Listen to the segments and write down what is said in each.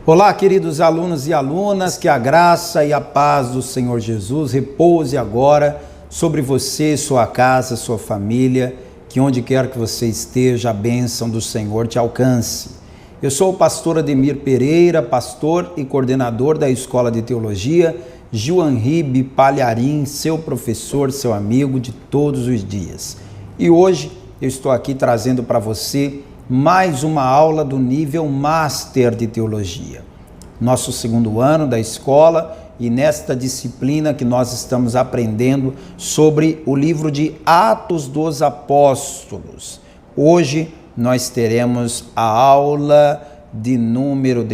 Olá, queridos alunos e alunas, que a graça e a paz do Senhor Jesus repouse agora sobre você, sua casa, sua família, que onde quer que você esteja, a bênção do Senhor te alcance. Eu sou o pastor Ademir Pereira, pastor e coordenador da Escola de Teologia Gil Henribe Palharim, seu professor, seu amigo de todos os dias. E hoje eu estou aqui trazendo para você mais uma aula do nível Master de Teologia. Nosso segundo ano da escola e nesta disciplina que nós estamos aprendendo sobre o livro de Atos dos Apóstolos. Hoje nós teremos a aula de número,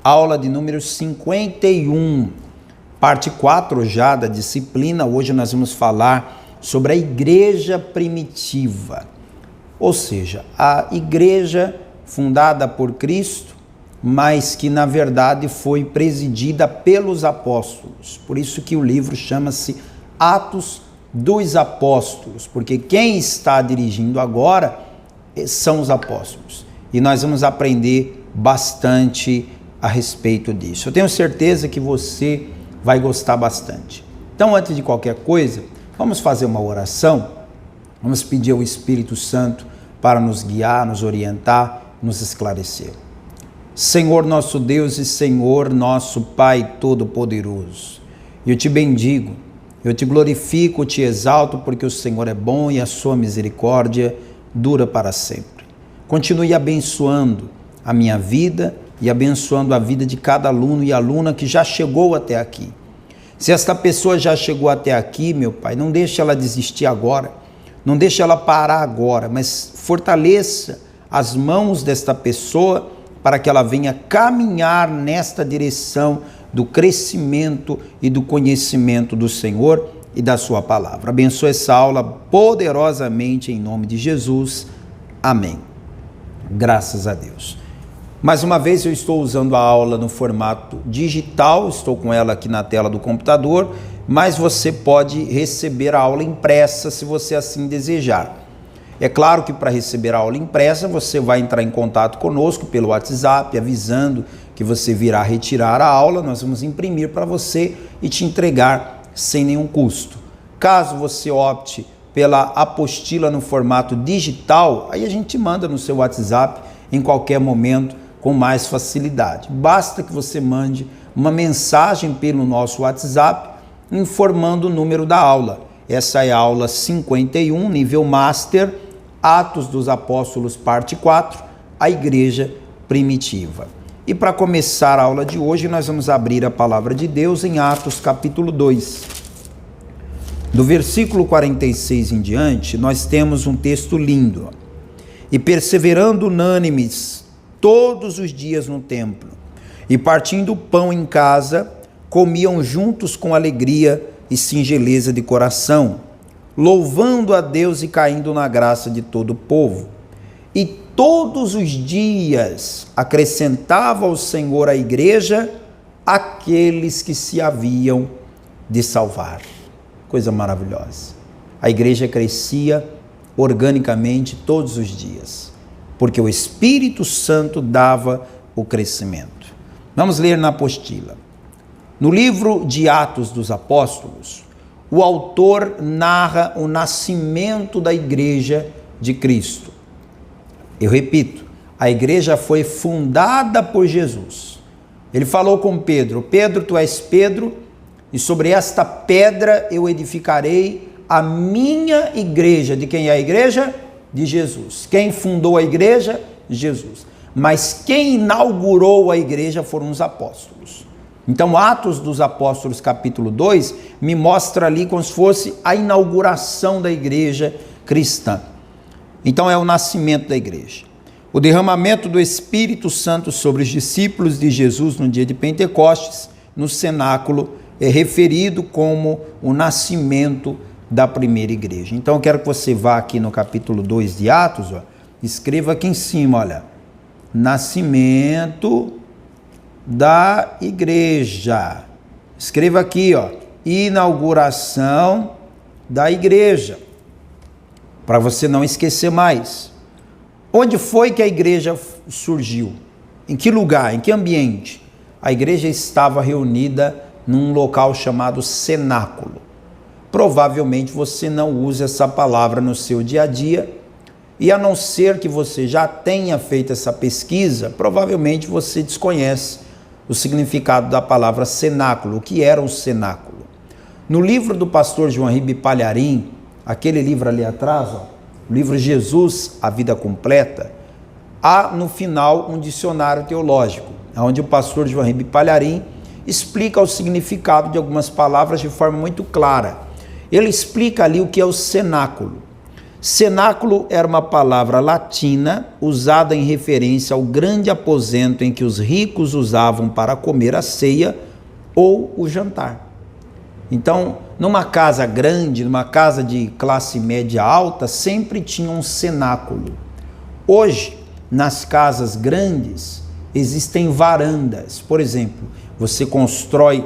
aula de número 51, parte 4 já da disciplina. Hoje nós vamos falar sobre a igreja primitiva. Ou seja, a igreja fundada por Cristo, mas que na verdade foi presidida pelos apóstolos. Por isso que o livro chama-se Atos dos Apóstolos, porque quem está dirigindo agora são os apóstolos. E nós vamos aprender bastante a respeito disso. Eu tenho certeza que você vai gostar bastante. Então, antes de qualquer coisa, vamos fazer uma oração. Vamos pedir ao Espírito Santo para nos guiar, nos orientar, nos esclarecer. Senhor nosso Deus e Senhor nosso Pai Todo-Poderoso, eu te bendigo, eu te glorifico, te exalto, porque o Senhor é bom e a sua misericórdia dura para sempre. Continue abençoando a minha vida e abençoando a vida de cada aluno e aluna que já chegou até aqui. Se esta pessoa já chegou até aqui, meu Pai, não deixe ela desistir agora. Não deixe ela parar agora, mas fortaleça as mãos desta pessoa para que ela venha caminhar nesta direção do crescimento e do conhecimento do Senhor e da sua palavra. Abençoe essa aula poderosamente em nome de Jesus. Amém. Graças a Deus. Mais uma vez eu estou usando a aula no formato digital, estou com ela aqui na tela do computador, mas você pode receber a aula impressa se você assim desejar. É claro que para receber a aula impressa você vai entrar em contato conosco pelo WhatsApp, avisando que você virá retirar a aula, nós vamos imprimir para você e te entregar sem nenhum custo. Caso você opte pela apostila no formato digital, aí a gente manda no seu WhatsApp em qualquer momento com mais facilidade. Basta que você mande uma mensagem pelo nosso WhatsApp informando o número da aula. Essa é a aula 51, nível Master, Atos dos Apóstolos, parte 4, a igreja primitiva. E para começar a aula de hoje, nós vamos abrir a palavra de Deus em Atos capítulo 2. Do versículo 46 em diante, nós temos um texto lindo. E perseverando unânimes todos os dias no templo, e partindo o pão em casa, comiam juntos com alegria e singeleza de coração, louvando a Deus e caindo na graça de todo o povo. E todos os dias acrescentava o Senhor à igreja aqueles que se haviam de salvar. Coisa maravilhosa. A igreja crescia organicamente todos os dias, porque o Espírito Santo dava o crescimento. Vamos ler na apostila. No livro de Atos dos Apóstolos, o autor narra o nascimento da igreja de Cristo. Eu repito, a igreja foi fundada por Jesus. Ele falou com Pedro: Pedro, tu és Pedro, e sobre esta pedra eu edificarei a minha igreja. De quem é a igreja? De Jesus. Quem fundou a igreja? Jesus. Mas quem inaugurou a igreja foram os apóstolos. Então, Atos dos Apóstolos, capítulo 2, me mostra ali como se fosse a inauguração da igreja cristã. Então, é o nascimento da igreja. O derramamento do Espírito Santo sobre os discípulos de Jesus no dia de Pentecostes, no cenáculo, é referido como o nascimento da primeira igreja. Então, eu quero que você vá aqui no capítulo 2 de Atos, escreva aqui em cima, olha, nascimento da igreja. Escreva aqui, inauguração da igreja, para você não esquecer mais. Onde foi que a igreja surgiu? Em que lugar? Em que ambiente? A igreja estava reunida num local chamado cenáculo. Provavelmente você não usa essa palavra no seu dia a dia, e a não ser que você já tenha feito essa pesquisa, provavelmente você desconhece o significado da palavra cenáculo, o que era um cenáculo. No livro do pastor João Ribe Palharim, aquele livro ali atrás, ó, o livro Jesus, a Vida Completa, há no final um dicionário teológico, onde o pastor João Ribe Palharim explica o significado de algumas palavras de forma muito clara. Ele explica ali o que é o cenáculo. Cenáculo era uma palavra latina usada em referência ao grande aposento em que os ricos usavam para comer a ceia ou o jantar. Então, numa casa grande, numa casa de classe média alta, sempre tinha um cenáculo. Hoje, nas casas grandes, existem varandas. Por exemplo, você constrói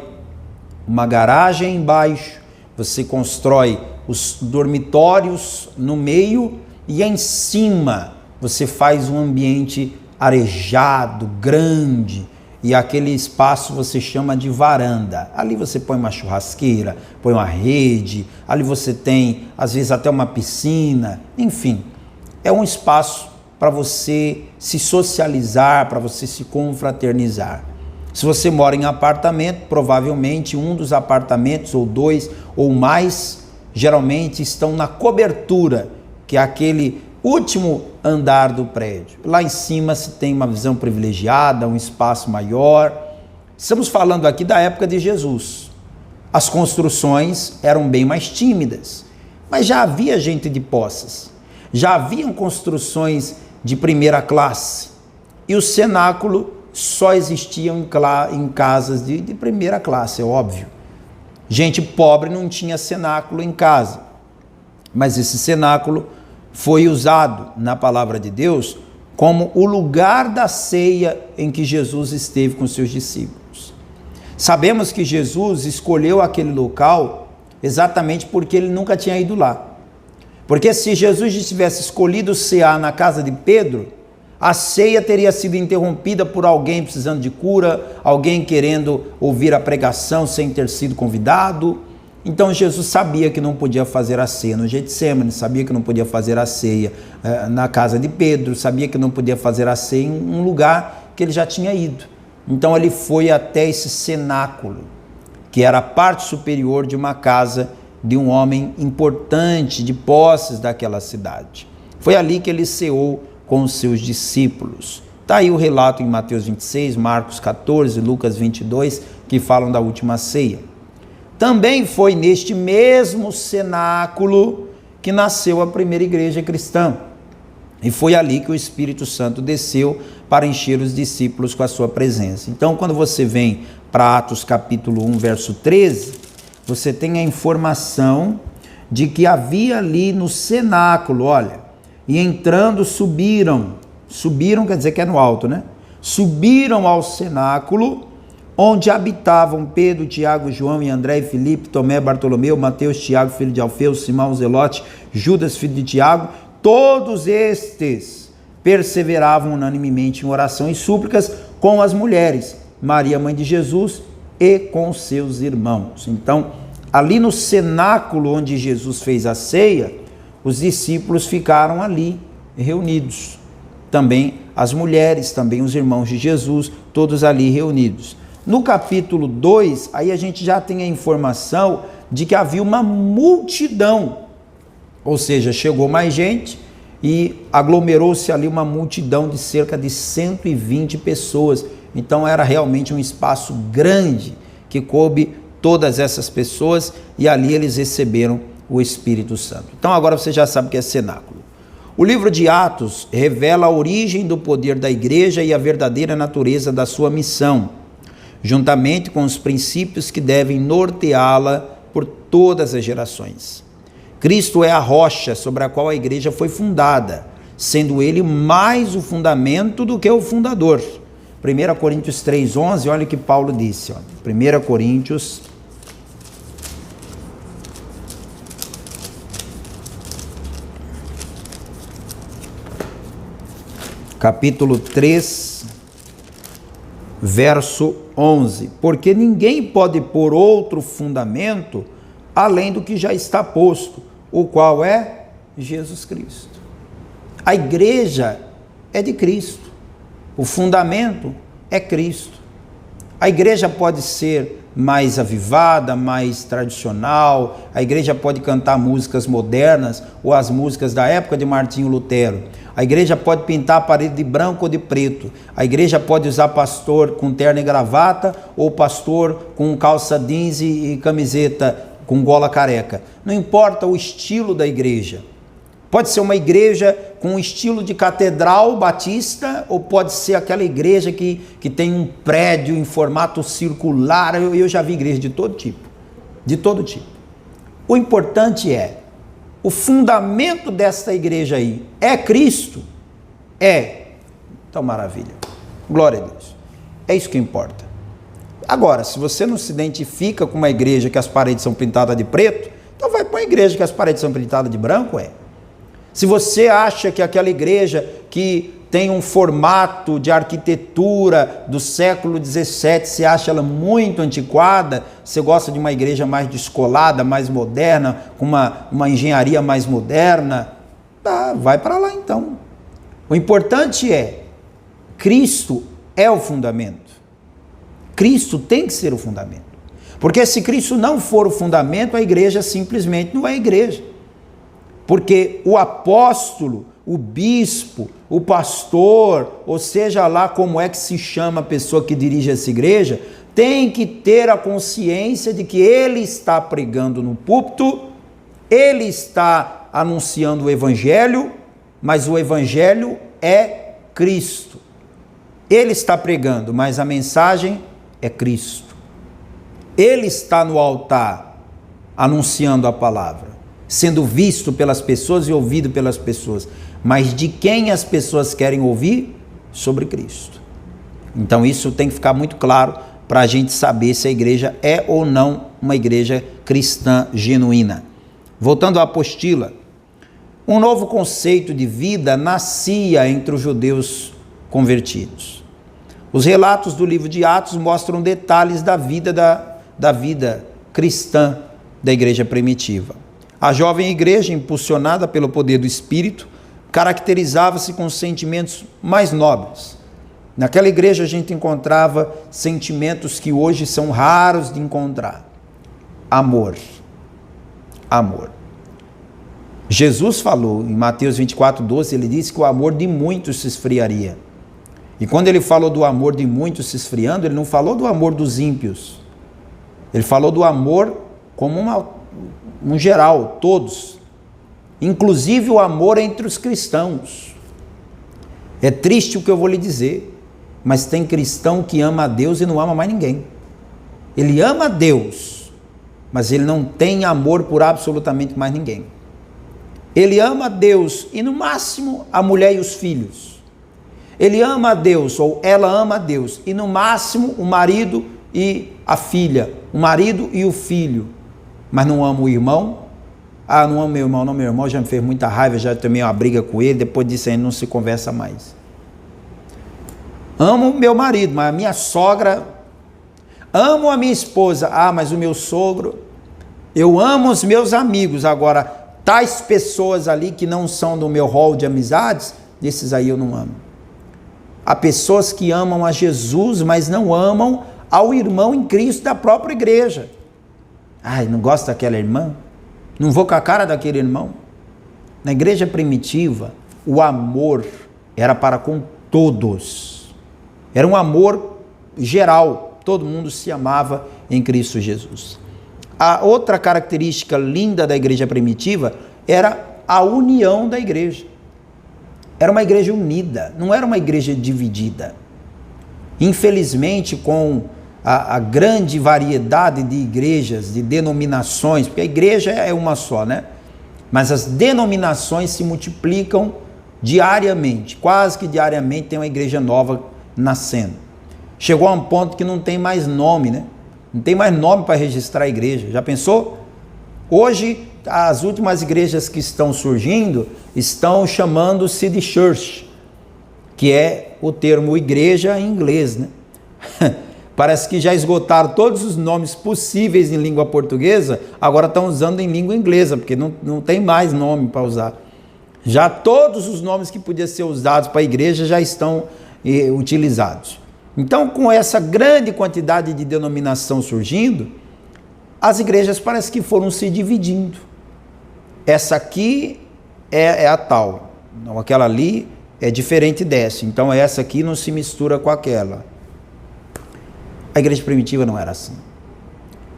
uma garagem embaixo, você constrói os dormitórios no meio e em cima você faz um ambiente arejado, grande, e aquele espaço você chama de varanda. Ali você põe uma churrasqueira, põe uma rede, ali você tem às vezes até uma piscina, enfim, é um espaço para você se socializar, para você se confraternizar. Se você mora em apartamento, provavelmente um dos apartamentos, ou dois ou mais, geralmente estão na cobertura, que é aquele último andar do prédio. Lá em cima se tem uma visão privilegiada, um espaço maior. Estamos falando aqui da época de Jesus. As construções eram bem mais tímidas, mas já havia gente de posses, já haviam construções de primeira classe, e o cenáculo só existiam em casas de primeira classe, é óbvio. Gente pobre não tinha cenáculo em casa, mas esse cenáculo foi usado na palavra de Deus como o lugar da ceia em que Jesus esteve com seus discípulos. Sabemos que Jesus escolheu aquele local exatamente porque ele nunca tinha ido lá. Porque se Jesus tivesse escolhido cear na casa de Pedro, a ceia teria sido interrompida por alguém precisando de cura, alguém querendo ouvir a pregação sem ter sido convidado. Então Jesus sabia que não podia fazer a ceia no Getsemane, sabia que não podia fazer a ceia na casa de Pedro, sabia que não podia fazer a ceia em um lugar que ele já tinha ido. Então ele foi até esse cenáculo, que era a parte superior de uma casa de um homem importante, de posses daquela cidade. Foi ali que ele ceou com os seus discípulos. Está aí o relato em Mateus 26, Marcos 14, Lucas 22, que falam da última ceia. Também foi neste mesmo cenáculo que nasceu a primeira igreja cristã. E foi ali que o Espírito Santo desceu para encher os discípulos com a sua presença. Então, quando você vem para Atos capítulo 1, verso 13, você tem a informação de que havia ali no cenáculo, olha, e entrando subiram quer dizer que é no alto, né? Subiram ao cenáculo, onde habitavam Pedro, Tiago, João e André e Filipe, Tomé, Bartolomeu, Mateus, Tiago, filho de Alfeu, Simão, Zelote, Judas, filho de Tiago. Todos estes perseveravam unanimemente em oração e súplicas com as mulheres, Maria, mãe de Jesus, e com seus irmãos. Então, ali no cenáculo onde Jesus fez a ceia, os discípulos ficaram ali reunidos. Também as mulheres, também os irmãos de Jesus, todos ali reunidos. No capítulo 2, aí a gente já tem a informação de que havia uma multidão, ou seja, chegou mais gente e aglomerou-se ali uma multidão de cerca de 120 pessoas. Então era realmente um espaço grande que coube todas essas pessoas, e ali eles receberam o Espírito Santo. Então agora você já sabe o que é cenáculo. O livro de Atos revela a origem do poder da igreja e a verdadeira natureza da sua missão, juntamente com os princípios que devem norteá-la por todas as gerações. Cristo é a rocha sobre a qual a igreja foi fundada, sendo ele mais o fundamento do que o fundador. 1 Coríntios 3,11, olha o que Paulo disse. 1 Coríntios capítulo 3, verso 11. Porque ninguém pode pôr outro fundamento além do que já está posto, o qual é Jesus Cristo. A igreja é de Cristo. O fundamento é Cristo. A igreja pode ser mais avivada, mais tradicional, a igreja pode cantar músicas modernas ou as músicas da época de Martinho Lutero. A igreja pode pintar a parede de branco ou de preto. A igreja pode usar pastor com terno e gravata ou pastor com calça jeans e camiseta com gola careca. Não importa o estilo da igreja. Pode ser uma igreja com um estilo de catedral batista, ou pode ser aquela igreja que tem um prédio em formato circular. Eu já vi igreja de todo tipo. De todo tipo. O importante é, o fundamento desta igreja aí é Cristo? É. Então, maravilha. Glória a Deus. É isso que importa. Agora, se você não se identifica com uma igreja que as paredes são pintadas de preto, então vai para uma igreja que as paredes são pintadas de branco, Se você acha que aquela igreja que tem um formato de arquitetura do século XVII, você acha ela muito antiquada, você gosta de uma igreja mais descolada, mais moderna, com uma engenharia mais moderna, tá, vai para lá então. O importante é, Cristo é o fundamento. Cristo tem que ser o fundamento. Porque se Cristo não for o fundamento, a igreja simplesmente não é igreja. Porque o apóstolo, o bispo, o pastor, ou seja lá como é que se chama a pessoa que dirige essa igreja, tem que ter a consciência de que ele está pregando no púlpito, ele está anunciando o evangelho, mas o evangelho é Cristo. Ele está pregando, mas a mensagem é Cristo. Ele está no altar anunciando a palavra, sendo visto pelas pessoas e ouvido pelas pessoas. Mas de quem as pessoas querem ouvir? Sobre Cristo. Então isso tem que ficar muito claro para a gente saber se a igreja é ou não uma igreja cristã genuína. Voltando à apostila, um novo conceito de vida nascia entre os judeus convertidos. Os relatos do livro de Atos mostram detalhes da vida cristã da igreja primitiva. A jovem igreja, impulsionada pelo poder do Espírito, caracterizava-se com sentimentos mais nobres. Naquela igreja a gente encontrava sentimentos que hoje são raros de encontrar. Amor. Amor. Jesus falou em Mateus 24:12, ele disse que o amor de muitos se esfriaria. E quando ele falou do amor de muitos se esfriando, ele não falou do amor dos ímpios. Ele falou do amor como um geral, todos. Inclusive o amor entre os cristãos. É triste o que eu vou lhe dizer, mas tem cristão que ama a Deus e não ama mais ninguém. Ele ama a Deus, mas ele não tem amor por absolutamente mais ninguém. Ele ama a Deus e no máximo a mulher e os filhos. Ele ama a Deus, ou ela ama a Deus, e no máximo o marido e a filha, o marido e o filho, mas não ama o irmão. Ah, não amo meu irmão, não, meu irmão já me fez muita raiva, já tomei uma briga com ele, depois disso aí não se conversa mais. Amo meu marido, mas a minha sogra, amo a minha esposa, ah, mas o meu sogro, eu amo os meus amigos, agora tais pessoas ali que não são do meu rol de amizades, desses aí eu não amo. Há pessoas que amam a Jesus, mas não amam ao irmão em Cristo da própria igreja. Ai, não gosto daquela irmã? Não vou com a cara daquele irmão? Na igreja primitiva, o amor era para com todos. Era um amor geral. Todo mundo se amava em Cristo Jesus. A outra característica linda da igreja primitiva era a união da igreja. Era uma igreja unida, não era uma igreja dividida. Infelizmente, com a grande variedade de igrejas, de denominações, porque a igreja é uma só, né? Mas as denominações se multiplicam diariamente, quase que diariamente tem uma igreja nova nascendo. Chegou a um ponto que não tem mais nome, né? Não tem mais nome para registrar a igreja. Já pensou? Hoje, as últimas igrejas que estão surgindo estão chamando-se de church, que é o termo igreja em inglês, né? Parece que já esgotaram todos os nomes possíveis em língua portuguesa, agora estão usando em língua inglesa, porque não tem mais nome para usar. Já todos os nomes que podiam ser usados para a igreja já estão utilizados. Então, com essa grande quantidade de denominação surgindo, as igrejas parece que foram se dividindo. Essa aqui é a tal, não, aquela ali é diferente dessa, então essa aqui não se mistura com aquela. A igreja primitiva não era assim.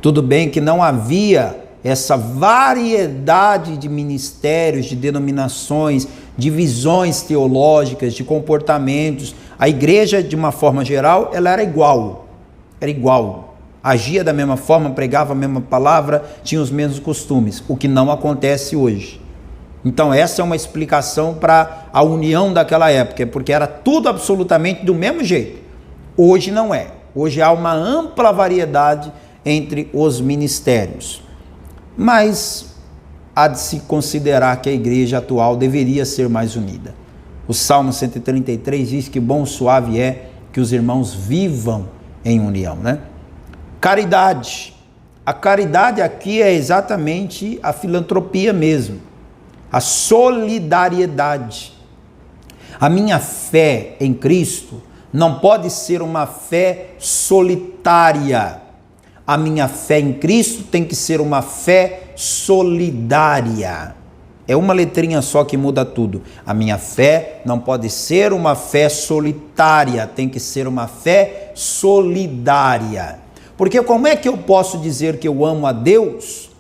Tudo bem que não havia essa variedade de ministérios, de denominações, de visões teológicas, de comportamentos. A igreja, de uma forma geral, ela era igual. Agia da mesma forma, pregava a mesma palavra, tinha os mesmos costumes, o que não acontece hoje. Então essa é uma explicação para a união daquela época, porque era tudo absolutamente do mesmo jeito. Hoje não é. Hoje há uma ampla variedade entre os ministérios. Mas há de se considerar que a igreja atual deveria ser mais unida. O Salmo 133 diz que bom suave é que os irmãos vivam em união, né? Caridade. A caridade aqui é exatamente a filantropia mesmo. A solidariedade. A minha fé em Cristo não pode ser uma fé solitária. A minha fé em Cristo tem que ser uma fé solidária. É uma letrinha só que muda tudo. A minha fé não pode ser uma fé solitária, tem que ser uma fé solidária. Porque como é que eu posso dizer que eu amo a Deus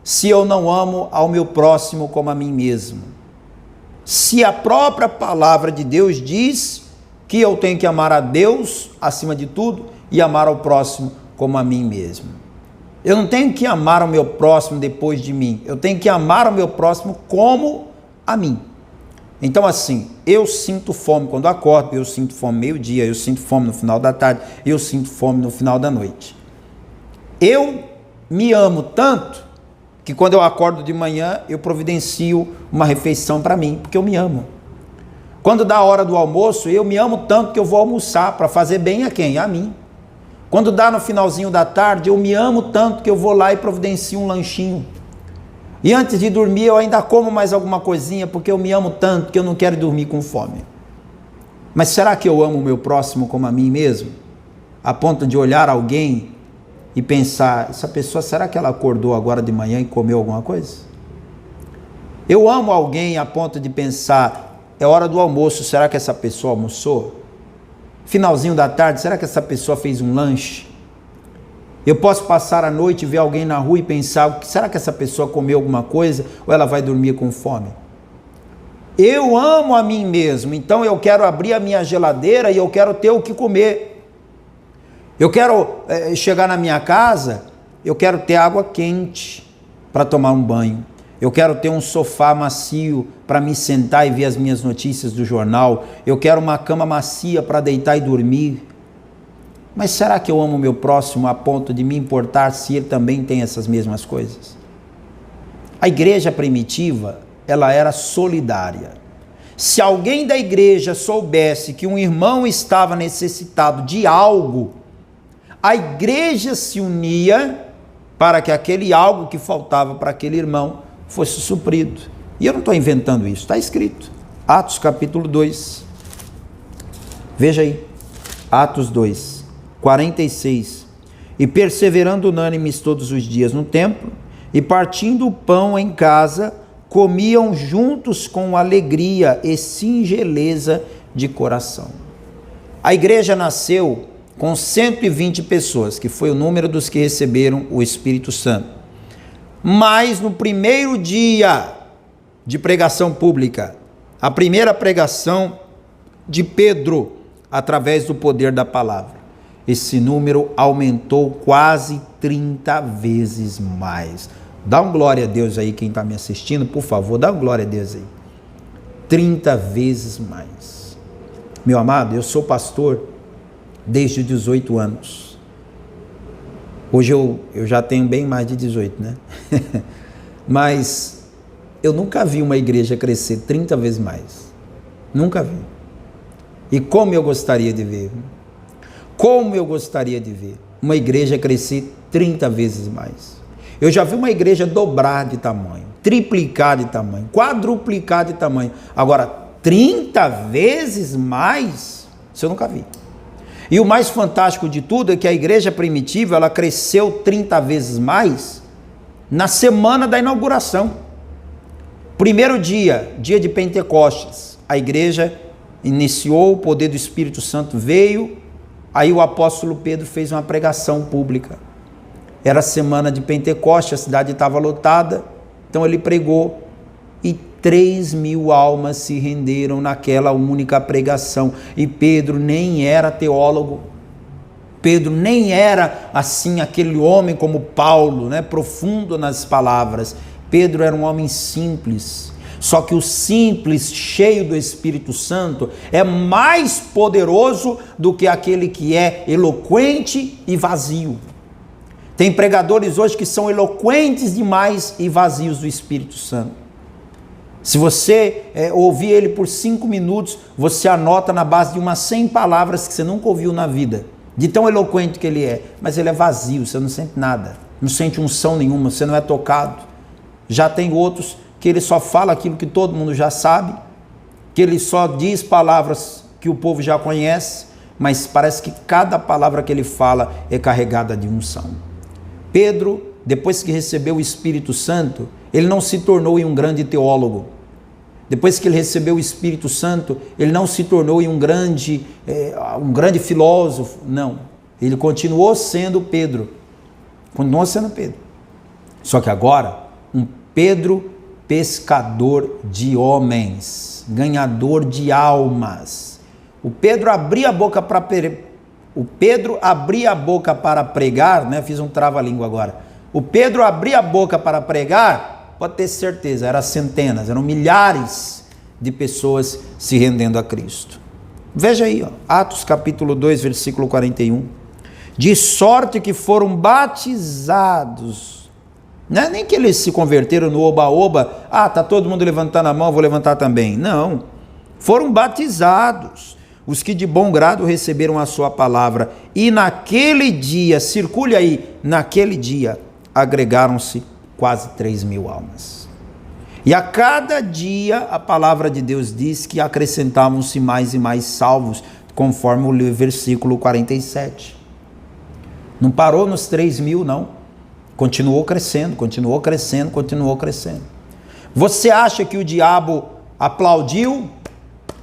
se eu não amo ao meu próximo como a mim mesmo? Se a própria palavra de Deus diz que eu tenho que amar a Deus acima de tudo e amar ao próximo como a mim mesmo. Eu não tenho que amar o meu próximo depois de mim, eu tenho que amar o meu próximo como a mim. Então assim, eu sinto fome quando acordo, eu sinto fome meio-dia, eu sinto fome no final da tarde, eu sinto fome no final da noite. Eu me amo tanto que quando eu acordo de manhã, eu providencio uma refeição para mim, porque eu me amo. Quando dá a hora do almoço, eu me amo tanto que eu vou almoçar para fazer bem a quem? A mim. Quando dá no finalzinho da tarde, eu me amo tanto que eu vou lá e providencio um lanchinho. E antes de dormir, eu ainda como mais alguma coisinha, porque eu me amo tanto que eu não quero dormir com fome. Mas será que eu amo o meu próximo como a mim mesmo? A ponto de olhar alguém e pensar, essa pessoa, será que ela acordou agora de manhã e comeu alguma coisa? Eu amo alguém a ponto de pensar, é hora do almoço, será que essa pessoa almoçou? Finalzinho da tarde, será que essa pessoa fez um lanche? Eu posso passar a noite e ver alguém na rua e pensar, será que essa pessoa comeu alguma coisa ou ela vai dormir com fome? Eu amo a mim mesmo, então eu quero abrir a minha geladeira e eu quero ter o que comer. Eu quero chegar na minha casa, eu quero ter água quente para tomar um banho. Eu quero ter um sofá macio para me sentar e ver as minhas notícias do jornal. Eu quero uma cama macia para deitar e dormir. Mas será que eu amo o meu próximo a ponto de me importar se ele também tem essas mesmas coisas? A igreja primitiva, ela era solidária. Se alguém da igreja soubesse que um irmão estava necessitado de algo, a igreja se unia para que aquele algo que faltava para aquele irmão fosse suprido. E eu não estou inventando isso, está escrito. Atos capítulo 2. Veja aí. Atos 2, 46. E perseverando unânimes todos os dias no templo, e partindo o pão em casa, comiam juntos com alegria e singeleza de coração. A igreja nasceu com 120 pessoas, que foi o número dos que receberam o Espírito Santo. Mas no primeiro dia de pregação pública, a primeira pregação de Pedro, através do poder da palavra, esse número aumentou quase 30 vezes mais. Dá um glória a Deus aí, quem está me assistindo, por favor, dá um glória a Deus aí. 30 vezes mais. Meu amado, eu sou pastor desde os 18 anos. Hoje eu já tenho bem mais de 18, né? Mas eu nunca vi uma igreja crescer 30 vezes mais. Nunca vi. E como eu gostaria de ver. Como eu gostaria de ver uma igreja crescer 30 vezes mais. Eu já vi uma igreja dobrar de tamanho, triplicar de tamanho, quadruplicar de tamanho. Agora, 30 vezes mais, isso eu nunca vi. E o mais fantástico de tudo é que a igreja primitiva, ela cresceu 30 vezes mais na semana da inauguração. Primeiro dia, dia de Pentecostes, a igreja iniciou, o poder do Espírito Santo veio, aí o apóstolo Pedro fez uma pregação pública. Era a semana de Pentecostes, a cidade estava lotada, então ele pregou e 3.000 almas se renderam naquela única pregação. E Pedro nem era teólogo, Pedro nem era assim aquele homem como Paulo, né, profundo nas palavras. Pedro era um homem simples. Só que o simples, cheio do Espírito Santo, é mais poderoso do que aquele que é eloquente e vazio. Tem pregadores hoje que são eloquentes demais e vazios do Espírito Santo. Se você ouvir ele por 5 minutos, você anota na base de umas 100 palavras que você nunca ouviu na vida, de tão eloquente que ele é, mas ele é vazio, você não sente nada, não sente unção nenhuma, você não é tocado. Já tem outros que ele só fala aquilo que todo mundo já sabe, que ele só diz palavras que o povo já conhece, mas parece que cada palavra que ele fala é carregada de unção. Pedro, depois que recebeu o Espírito Santo, ele não se tornou um grande teólogo. Depois que ele recebeu o Espírito Santo, ele não se tornou um grande filósofo, não. Ele continuou sendo Pedro. Continuou sendo Pedro. Só que agora, um Pedro pescador de homens, ganhador de almas. O Pedro abria a boca para pregar, né? Fiz um trava-língua agora. O Pedro abria a boca para pregar, pode ter certeza, eram centenas, eram milhares de pessoas se rendendo a Cristo. Veja aí, ó, Atos capítulo 2, versículo 41. De sorte que foram batizados. Não é nem que eles se converteram no oba-oba, tá todo mundo levantando a mão, vou levantar também. Não, foram batizados os que de bom grado receberam a sua palavra, e naquele dia, circule aí, naquele dia, agregaram-se quase 3.000 almas. E a cada dia, a palavra de Deus diz que acrescentavam-se mais e mais salvos, conforme o versículo 47. Não parou nos 3.000, não. Continuou crescendo, continuou crescendo, continuou crescendo. Você acha que o diabo aplaudiu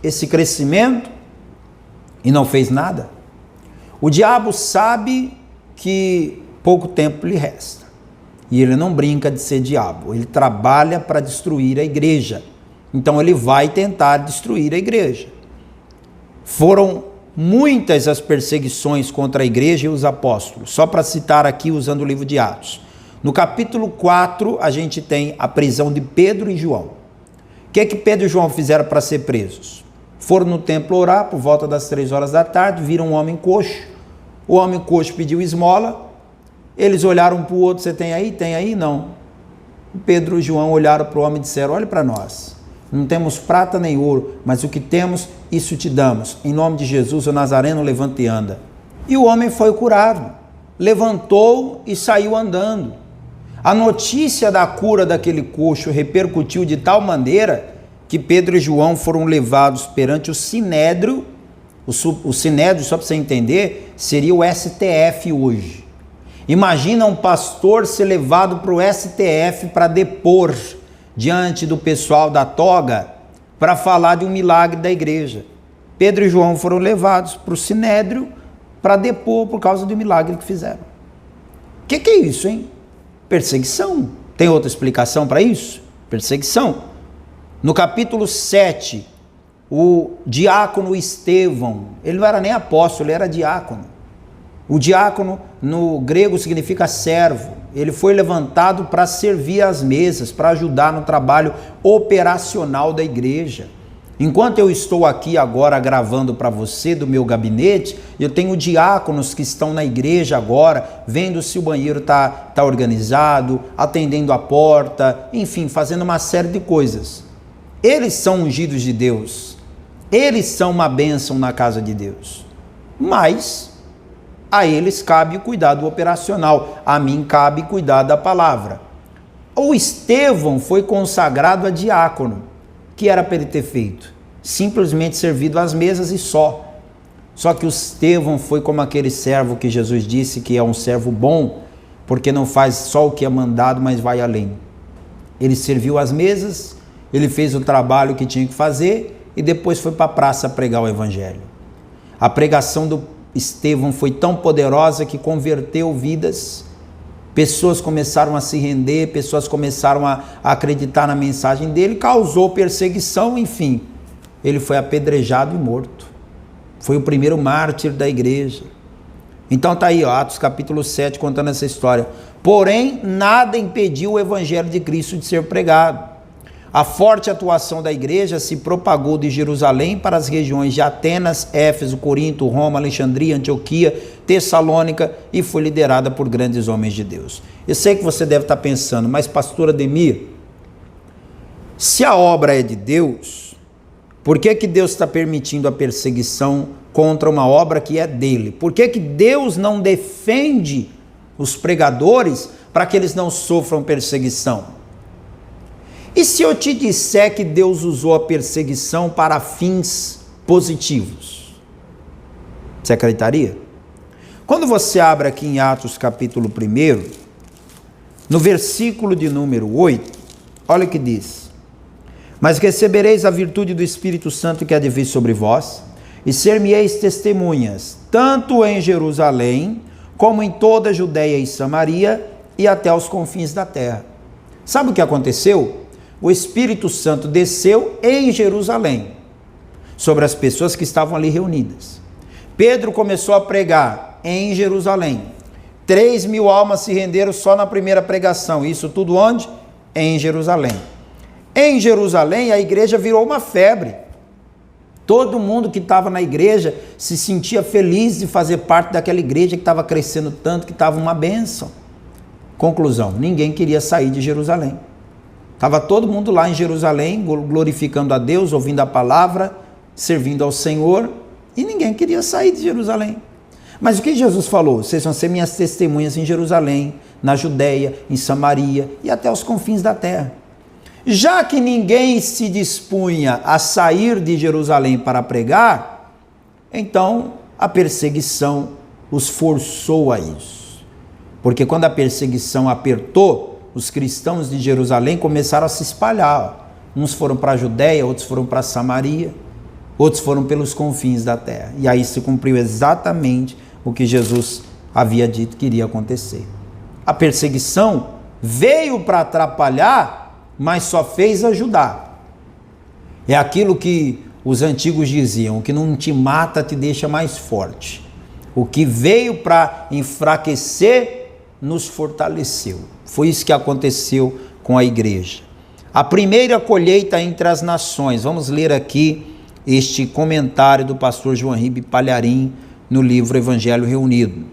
esse crescimento e não fez nada? O diabo sabe que pouco tempo lhe resta. E ele não brinca de ser diabo. Ele trabalha para destruir a igreja. Então ele vai tentar destruir a igreja. Foram muitas as perseguições contra a igreja e os apóstolos. Só para citar aqui usando o livro de Atos. No capítulo 4, a gente tem a prisão de Pedro e João. O que Pedro e João fizeram para ser presos? Foram no templo orar por volta das 3 horas da tarde, viram um homem coxo. O homem coxo pediu esmola. Eles olharam para o outro, você tem aí? Tem aí? Não. Pedro e João olharam para o homem e disseram, olhe para nós. Não temos prata nem ouro, mas o que temos, isso te damos. Em nome de Jesus, o Nazareno, levanta e anda. E o homem foi curado. Levantou e saiu andando. A notícia da cura daquele coxo repercutiu de tal maneira que Pedro e João foram levados perante o Sinédrio. O Sinédrio, só para você entender, seria o STF hoje. Imagina um pastor ser levado para o STF para depor diante do pessoal da toga para falar de um milagre da igreja. Pedro e João foram levados para o Sinédrio para depor por causa do milagre que fizeram. O que é isso, hein? Perseguição. Tem outra explicação para isso? Perseguição. No capítulo 7, o diácono Estevão, ele não era nem apóstolo, ele era diácono. O diácono no grego significa servo. Ele foi levantado para servir às mesas, para ajudar no trabalho operacional da igreja. Enquanto eu estou aqui agora gravando para você do meu gabinete, eu tenho diáconos que estão na igreja agora, vendo se o banheiro está organizado, atendendo a porta, enfim, fazendo uma série de coisas. Eles são ungidos de Deus, eles são uma bênção na casa de Deus, mas A eles cabe cuidar do operacional, a mim cabe cuidar da palavra. O Estevão foi consagrado a diácono. O que era para ele ter feito? Simplesmente servido às mesas e só. Só que o Estevão foi como aquele servo que Jesus disse que é um servo bom, porque não faz só o que é mandado, mas vai além. Ele serviu às mesas, ele fez o trabalho que tinha que fazer e depois foi para a praça pregar o evangelho. A pregação do Estevão foi tão poderosa que converteu vidas. Pessoas começaram a se render, pessoas começaram a acreditar na mensagem dele, causou perseguição, enfim. Ele foi apedrejado e morto. Foi o primeiro mártir da igreja. Então está aí, ó, Atos capítulo 7, contando essa história. Porém, nada impediu o evangelho de Cristo de ser pregado. A forte atuação da igreja se propagou de Jerusalém para as regiões de Atenas, Éfeso, Corinto, Roma, Alexandria, Antioquia, Tessalônica e foi liderada por grandes homens de Deus. Eu sei que você deve estar pensando, mas pastor Ademir, se a obra é de Deus, por que Deus está permitindo a perseguição contra uma obra que é dele? Por que Deus não defende os pregadores para que eles não sofram perseguição? E se eu te disser que Deus usou a perseguição para fins positivos? Você acreditaria? Quando você abre aqui em Atos capítulo 1, no versículo de número 8, olha o que diz. Mas recebereis a virtude do Espírito Santo que há de vir sobre vós, e ser-me-eis testemunhas, tanto em Jerusalém, como em toda a Judeia e Samaria, e até os confins da terra. Sabe o que aconteceu? O Espírito Santo desceu em Jerusalém, sobre as pessoas que estavam ali reunidas. Pedro começou a pregar em Jerusalém. 3.000 almas se renderam só na primeira pregação. Isso tudo onde? Em Jerusalém. Em Jerusalém, a igreja virou uma febre. Todo mundo que estava na igreja se sentia feliz de fazer parte daquela igreja que estava crescendo tanto, que estava uma bênção. Conclusão, ninguém queria sair de Jerusalém. Estava todo mundo lá em Jerusalém, glorificando a Deus, ouvindo a palavra, servindo ao Senhor, e ninguém queria sair de Jerusalém. Mas o que Jesus falou? Vocês vão ser minhas testemunhas em Jerusalém, na Judeia, em Samaria e até os confins da terra. Já que ninguém se dispunha a sair de Jerusalém para pregar, então a perseguição os forçou a isso. Porque quando a perseguição apertou, os cristãos de Jerusalém começaram a se espalhar. Uns foram para a Judeia, outros foram para Samaria, outros foram pelos confins da terra. E aí se cumpriu exatamente o que Jesus havia dito que iria acontecer. A perseguição veio para atrapalhar, mas só fez ajudar. É aquilo que os antigos diziam: o que não te mata te deixa mais forte. O que veio para enfraquecer nos fortaleceu. Foi isso que aconteceu com a igreja. A primeira colheita entre as nações. Vamos ler aqui este comentário do pastor João Ribe Palharim no livro Evangelho Reunido.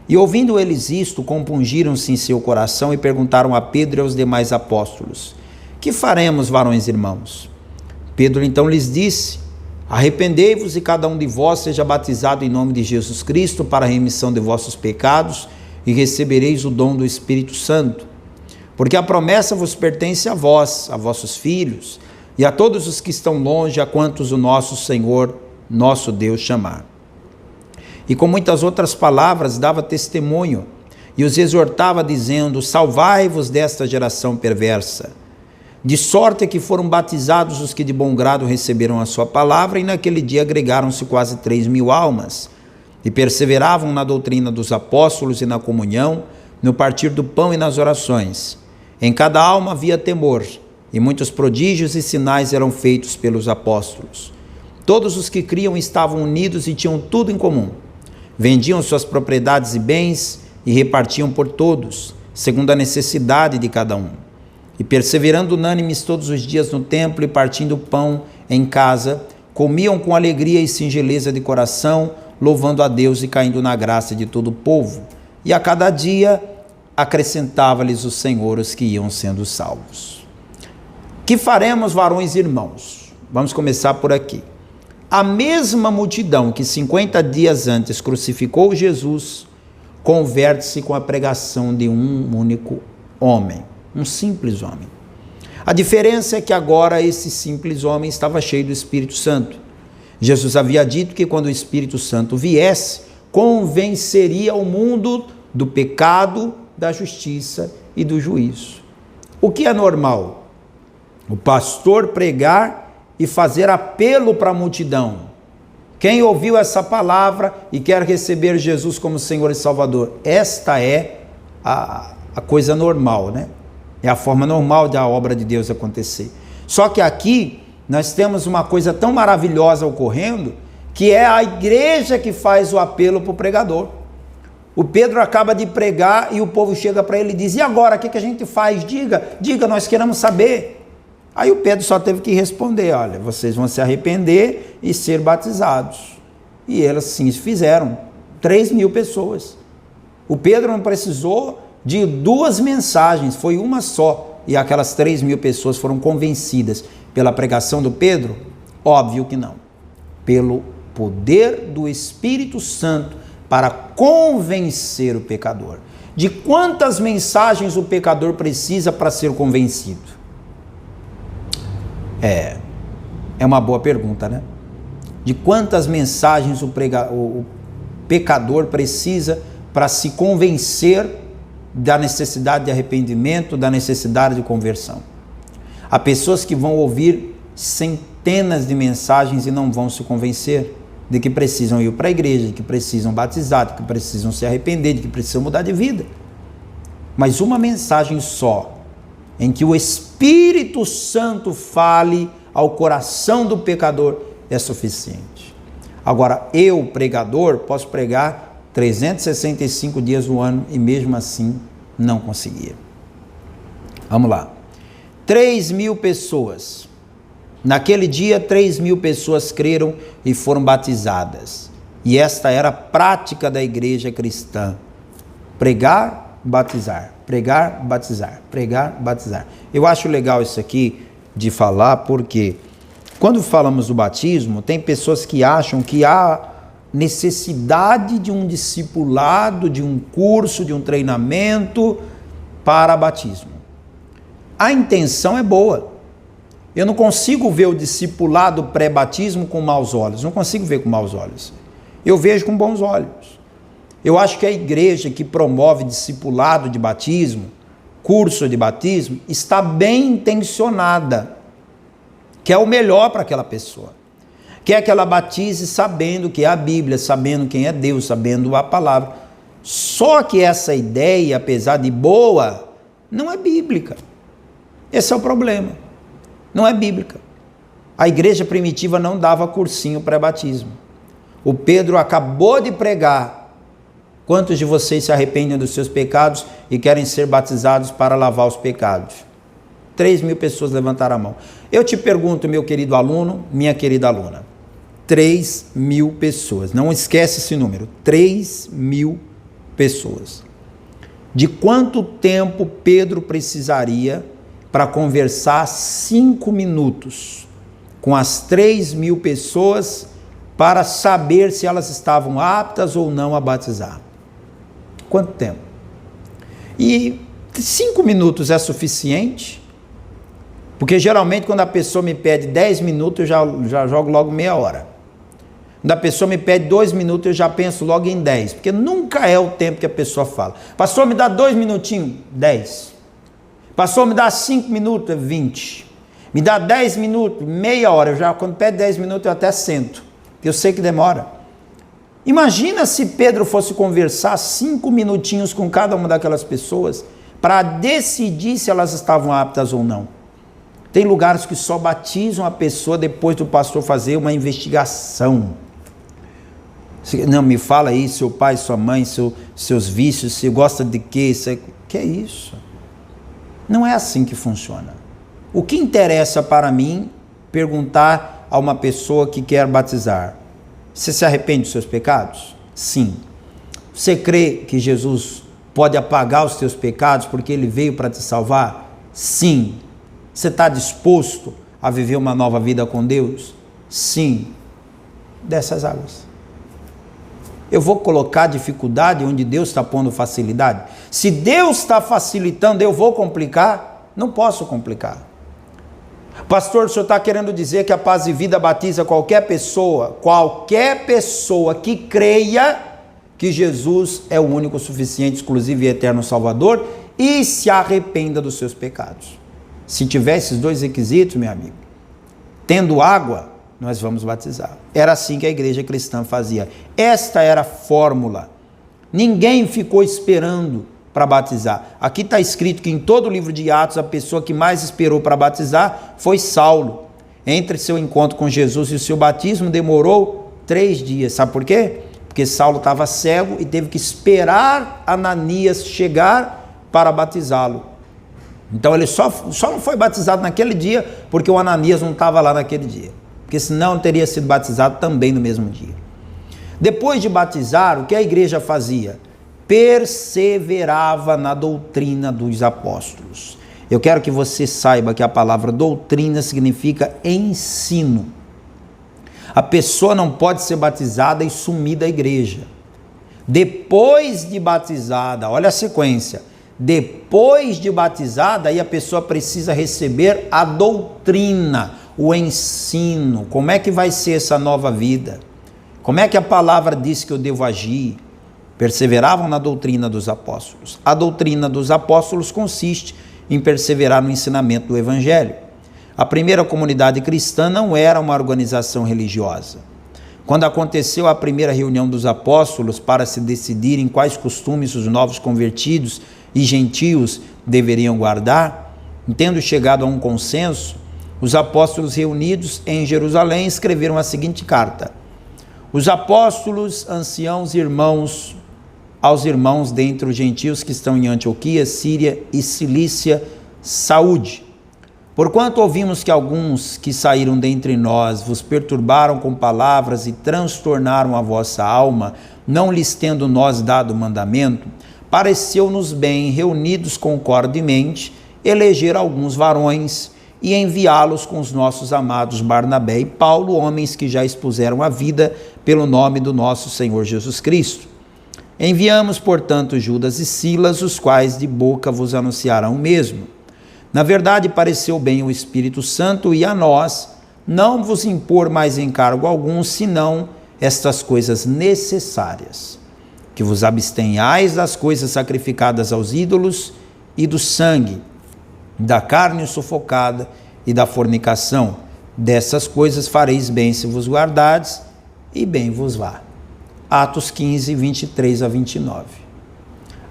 E ouvindo eles isto, compungiram-se em seu coração e perguntaram a Pedro e aos demais apóstolos: que faremos, varões irmãos? Pedro então lhes disse: arrependei-vos e cada um de vós seja batizado em nome de Jesus Cristo para a remissão de vossos pecados, e recebereis o dom do Espírito Santo. Porque a promessa vos pertence a vós, a vossos filhos, e a todos os que estão longe, a quantos o nosso Senhor, nosso Deus chamar. E com muitas outras palavras dava testemunho, e os exortava dizendo: salvai-vos desta geração perversa. De sorte que foram batizados os que de bom grado receberam a sua palavra, e naquele dia agregaram-se quase 3.000 almas. E perseveravam na doutrina dos apóstolos e na comunhão, no partir do pão e nas orações. Em cada alma havia temor, e muitos prodígios e sinais eram feitos pelos apóstolos. Todos os que criam estavam unidos e tinham tudo em comum. Vendiam suas propriedades e bens e repartiam por todos, segundo a necessidade de cada um. E perseverando unânimes todos os dias no templo e partindo o pão em casa, comiam com alegria e singeleza de coração, louvando a Deus e caindo na graça de todo o povo. E a cada dia acrescentava-lhes o Senhor os que iam sendo salvos. Que faremos, varões irmãos? Vamos começar por aqui. a mesma multidão que 50 dias antes crucificou Jesus, converte-se com a pregação de um único homem, um simples homem. A diferença é que agora esse simples homem estava cheio do Espírito Santo. Jesus havia dito que quando o Espírito Santo viesse, convenceria o mundo do pecado, da justiça e do juízo. O que é normal? O pastor pregar e fazer apelo para a multidão. Quem ouviu essa palavra e quer receber Jesus como Senhor e Salvador? Esta é a coisa normal, né? É a forma normal da obra de Deus acontecer. Só que aqui nós temos uma coisa tão maravilhosa ocorrendo, que é a igreja que faz o apelo para o pregador. O Pedro acaba de pregar e o povo chega para ele e diz: e agora, o que a gente faz? Diga, nós queremos saber. Aí o Pedro só teve que responder: olha, vocês vão se arrepender e ser batizados. E eles sim fizeram, 3.000 pessoas. O Pedro não precisou de 2 mensagens, foi uma só, e aquelas 3.000 pessoas foram convencidas pela pregação do Pedro? Óbvio que não. Pelo poder do Espírito Santo para convencer o pecador. De quantas mensagens o pecador precisa para ser convencido? É uma boa pergunta, né? De quantas mensagens o pecador precisa para se convencer da necessidade de arrependimento, da necessidade de conversão? Há pessoas que vão ouvir centenas de mensagens e não vão se convencer de que precisam ir para a igreja, de que precisam batizar, de que precisam se arrepender, de que precisam mudar de vida. Mas uma mensagem só, em que o Espírito Santo fale ao coração do pecador, é suficiente. Agora, eu, pregador, posso pregar 365 dias no ano e mesmo assim não conseguia. Vamos lá. 3.000 pessoas. Naquele dia, 3.000 pessoas creram e foram batizadas. E esta era a prática da igreja cristã. Pregar, batizar. Pregar, batizar. Pregar, batizar. Eu acho legal isso aqui de falar, porque quando falamos do batismo, tem pessoas que acham que há necessidade de um discipulado, de um curso, de um treinamento para batismo. A intenção é boa. Eu não consigo ver o discipulado pré-batismo com maus olhos. Não consigo ver com maus olhos. Eu vejo com bons olhos. Eu acho que a igreja que promove discipulado de batismo, curso de batismo, está bem intencionada. Quer o melhor para aquela pessoa. Quer que ela batize sabendo que é a Bíblia, sabendo quem é Deus, sabendo a palavra. Só que essa ideia, apesar de boa, não é bíblica. Esse é o problema. Não é bíblica. A igreja primitiva não dava cursinho pré-batismo. O Pedro acabou de pregar: quantos de vocês se arrependem dos seus pecados e querem ser batizados para lavar os pecados? 3.000 pessoas levantaram a mão. Eu te pergunto, meu querido aluno, minha querida aluna, 3.000 pessoas, não esquece esse número, 3.000 pessoas. De quanto tempo Pedro precisaria para conversar 5 minutos com as 3.000 pessoas para saber se elas estavam aptas ou não a batizar? Quanto tempo? E 5 minutos é suficiente? Porque geralmente quando a pessoa me pede 10 minutos, eu já jogo logo meia hora. Quando a pessoa me pede 2 minutos, eu já penso logo em 10. Porque nunca é o tempo que a pessoa fala. Pastor, me dá 2 minutinhos? 10. Pastor, me dá 5 minutos? 20. Me dá 10 minutos? Meia hora. Quando pede 10 minutos, eu até sento. Eu sei que demora. Imagina se Pedro fosse conversar 5 minutinhos com cada uma daquelas pessoas para decidir se elas estavam aptas ou não. Tem lugares que só batizam a pessoa depois do pastor fazer uma investigação. Não, me fala aí, seu pai, sua mãe, seus vícios, você gosta de quê? Que é isso? Não é assim que funciona. O que interessa para mim perguntar a uma pessoa que quer batizar: você se arrepende dos seus pecados? Sim. Você crê que Jesus pode apagar os teus pecados porque Ele veio para te salvar? Sim. Você está disposto a viver uma nova vida com Deus? Sim. dessas águas. Eu vou colocar dificuldade onde Deus está pondo facilidade? Se Deus está facilitando, eu vou complicar? Não posso complicar. Pastor, o senhor está querendo dizer que a Paz e Vida batiza qualquer pessoa que creia que Jesus é o único, suficiente, exclusivo e eterno Salvador e se arrependa dos seus pecados. Se tiver esses dois requisitos, meu amigo, tendo água, nós vamos batizar. Era assim que a igreja cristã fazia. Esta era a fórmula. Ninguém ficou esperando para batizar. Aqui está escrito que em todo o livro de Atos, a pessoa que mais esperou para batizar foi Saulo. Entre seu encontro com Jesus e o seu batismo, demorou 3 dias. Sabe por quê? Porque Saulo estava cego e teve que esperar Ananias chegar para batizá-lo. Então ele só não foi batizado naquele dia porque o Ananias não estava lá naquele dia. Porque senão teria sido batizado também no mesmo dia. Depois de batizar, o que a igreja fazia? Perseverava na doutrina dos apóstolos. Eu quero que você saiba que a palavra doutrina significa ensino. A pessoa não pode ser batizada e sumir da igreja. Depois de batizada, olha a sequência. Depois de batizada, aí a pessoa precisa receber a doutrina, o ensino. Como é que vai ser essa nova vida? Como é que a palavra diz que eu devo agir? Perseveravam na doutrina dos apóstolos. A doutrina dos apóstolos consiste em perseverar no ensinamento do evangelho. A primeira comunidade cristã não era uma organização religiosa. Quando aconteceu a primeira reunião dos apóstolos para se decidirem quais costumes os novos convertidos e gentios deveriam guardar, tendo chegado a um consenso, os apóstolos reunidos em Jerusalém escreveram a seguinte carta: os apóstolos, anciãos e irmãos, aos irmãos dentre os gentios que estão em Antioquia, Síria e Cilícia, saúde. Porquanto ouvimos que alguns que saíram dentre nós vos perturbaram com palavras e transtornaram a vossa alma, não lhes tendo nós dado mandamento, pareceu-nos bem, reunidos concordemente, eleger alguns varões e enviá-los com os nossos amados Barnabé e Paulo, homens que já expuseram a vida pelo nome do nosso Senhor Jesus Cristo. Enviamos, portanto, Judas e Silas, os quais de boca vos anunciarão o mesmo. Na verdade, pareceu bem o Espírito Santo e a nós não vos impor mais encargo algum, senão estas coisas necessárias: que vos abstenhais das coisas sacrificadas aos ídolos e do sangue, da carne sufocada e da fornicação. Dessas coisas fareis bem se vos guardardes, e bem vos vá. Atos 15, 23 a 29.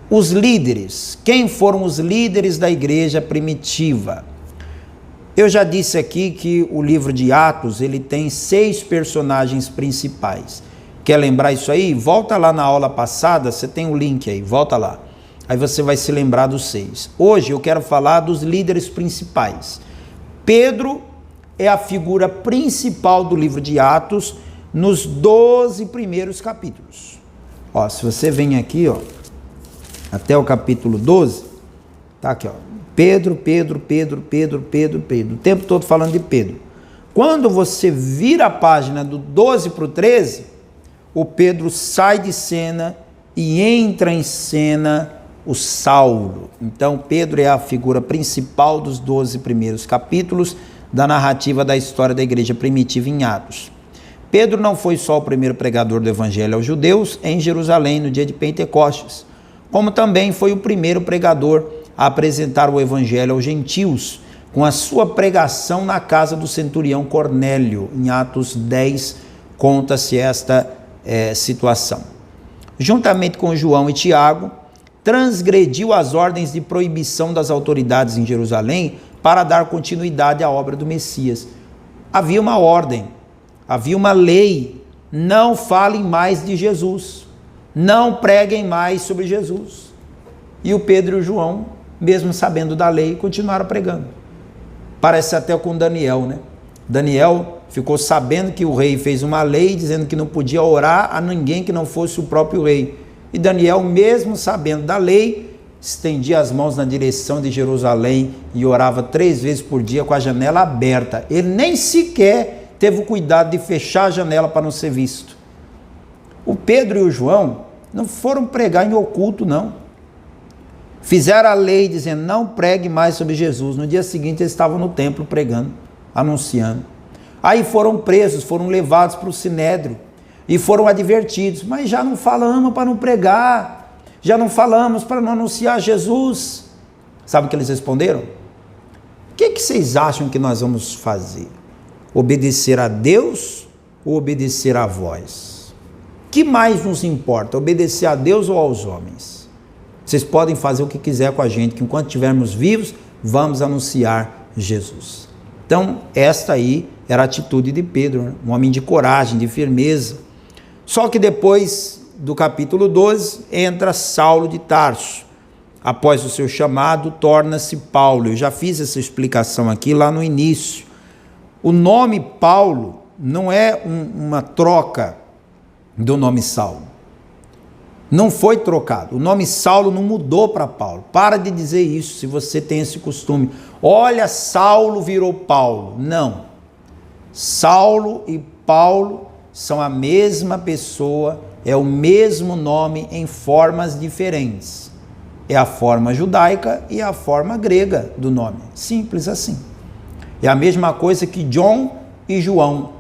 Os líderes. Quem foram os líderes da igreja primitiva? Eu já disse aqui que o livro de Atos, ele tem 6 personagens principais. Quer lembrar isso aí? Volta lá na aula passada, você tem o link aí, volta lá. Aí você vai se lembrar dos 6. Hoje eu quero falar dos líderes principais. Pedro é a figura principal do livro de Atos nos 12 primeiros capítulos. Ó, se você vem aqui, ó, até o capítulo 12, tá aqui, ó. Pedro. O tempo todo falando de Pedro. Quando você vira a página do 12 para o 13, o Pedro sai de cena e entra em cena o Saulo. Então, Pedro é a figura principal dos 12 primeiros capítulos da narrativa da história da igreja primitiva em Atos. Pedro não foi só o primeiro pregador do evangelho aos judeus em Jerusalém no dia de Pentecostes, como também foi o primeiro pregador a apresentar o evangelho aos gentios, com a sua pregação na casa do centurião Cornélio. Em Atos 10 conta-se esta situação. Juntamente com João e Tiago, transgrediu as ordens de proibição das autoridades em Jerusalém para dar continuidade à obra do Messias. Havia uma ordem, havia uma lei: não falem mais de Jesus, não preguem mais sobre Jesus. E o Pedro e o João, mesmo sabendo da lei, continuaram pregando. Parece até com Daniel, né? Daniel ficou sabendo que o rei fez uma lei dizendo que não podia orar a ninguém que não fosse o próprio rei. E Daniel, mesmo sabendo da lei, estendia as mãos na direção de Jerusalém e orava 3 vezes por dia com a janela aberta. Ele nem sequer teve o cuidado de fechar a janela para não ser visto. O Pedro e o João não foram pregar em oculto, não. Fizeram a lei dizendo, não pregue mais sobre Jesus. No dia seguinte eles estavam no templo pregando, anunciando. Aí foram presos, foram levados para o Sinédrio e foram advertidos, mas já não falamos para não pregar, já não falamos para não anunciar Jesus. Sabe o que eles responderam? O que vocês acham que nós vamos fazer? Obedecer a Deus ou obedecer a vós? O que mais nos importa, obedecer a Deus ou aos homens? Vocês podem fazer o que quiser com a gente, que enquanto estivermos vivos, vamos anunciar Jesus. Então, esta aí era a atitude de Pedro, né? Um homem de coragem, de firmeza. Só que depois do capítulo 12, entra Saulo de Tarso. Após o seu chamado, torna-se Paulo. Eu já fiz essa explicação aqui lá no início. O nome Paulo não é uma troca do nome Saulo. Não foi trocado. O nome Saulo não mudou para Paulo. Para de dizer isso, se você tem esse costume. Olha, Saulo virou Paulo. Não. Saulo e Paulo são a mesma pessoa, é o mesmo nome em formas diferentes. É a forma judaica e a forma grega do nome. Simples assim. É a mesma coisa que John e João.